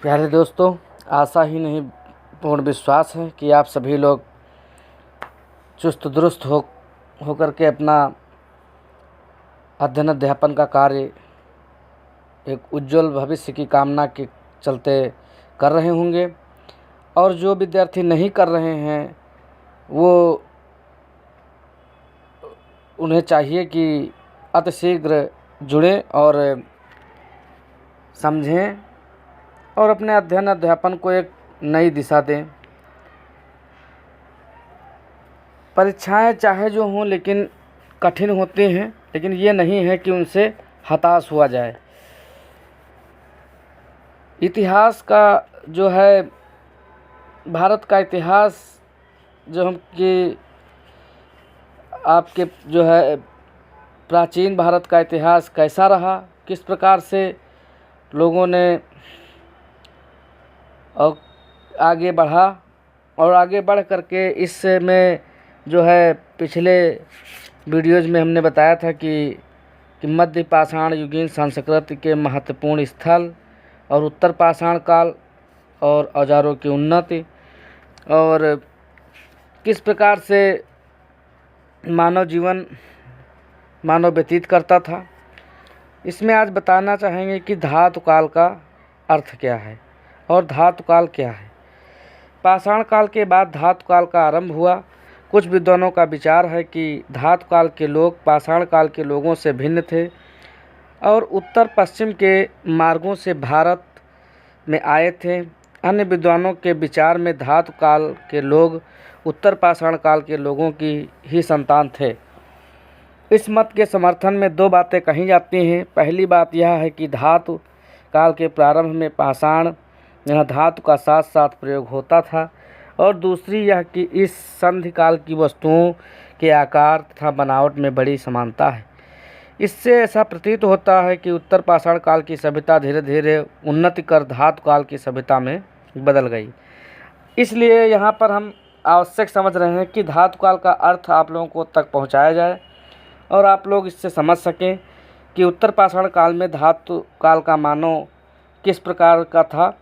प्यारे दोस्तों, आशा ही नहीं पूर्ण विश्वास है कि आप सभी लोग चुस्त दुरुस्त होकर के अपना अध्ययन अध्यापन का कार्य एक उज्जवल भविष्य की कामना के चलते कर रहे होंगे। और जो विद्यार्थी नहीं कर रहे हैं वो उन्हें चाहिए कि अतिशीघ्र जुड़ें और समझें और अपने अध्ययन अध्यापन को एक नई दिशा दें। परीक्षाएं चाहे जो हों लेकिन कठिन होती हैं, लेकिन ये नहीं है कि उनसे हताश हुआ जाए। इतिहास का जो है, भारत का इतिहास जो हम कि आपके जो है प्राचीन भारत का इतिहास कैसा रहा, किस प्रकार से लोगों ने और आगे बढ़ा और आगे बढ़ करके इसमें जो है पिछले वीडियोज़ में हमने बताया था कि मध्य पाषाण युगीन संस्कृति के महत्वपूर्ण स्थल और उत्तर पाषाण काल और औजारों की उन्नति और किस प्रकार से मानव व्यतीत करता था। इसमें आज बताना चाहेंगे कि धातु काल का अर्थ क्या है और धातु काल क्या है। पाषाण काल के बाद धातु काल का आरंभ हुआ। कुछ विद्वानों का विचार है कि धातु काल के लोग पाषाण काल के लोगों से भिन्न थे और उत्तर पश्चिम के मार्गों से भारत में आए थे। अन्य विद्वानों के विचार में धातु काल के लोग उत्तर पाषाण काल के लोगों की ही संतान थे। इस मत के समर्थन में दो बातें कही जाती हैं। पहली बात यह है कि धातु काल के प्रारंभ में पाषाण यहाँ धातु का साथ साथ प्रयोग होता था, और दूसरी यह कि इस संधि काल की वस्तुओं के आकार तथा बनावट में बड़ी समानता है। इससे ऐसा प्रतीत होता है कि उत्तर पाषाण काल की सभ्यता धीरे धीरे उन्नति कर धातु काल की सभ्यता में बदल गई। इसलिए यहाँ पर हम आवश्यक समझ रहे हैं कि धातु काल का अर्थ आप लोगों को तक पहुँचाया जाए और आप लोग इससे समझ सकें कि उत्तर पाषाण काल में धातु काल का मानव किस प्रकार का था।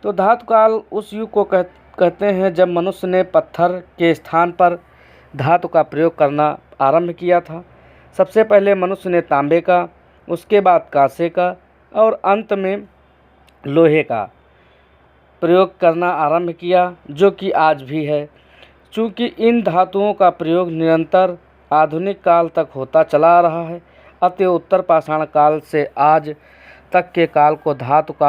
तो धातु काल उस युग को कहते हैं जब मनुष्य ने पत्थर के स्थान पर धातु का प्रयोग करना आरंभ किया था। सबसे पहले मनुष्य ने तांबे का, उसके बाद कांसे का और अंत में लोहे का प्रयोग करना आरंभ किया, जो कि आज भी है। चूँकि इन धातुओं का प्रयोग निरंतर आधुनिक काल तक होता चला आ रहा है, अतः उत्तर पाषाण काल से आज तक के काल को धातु काल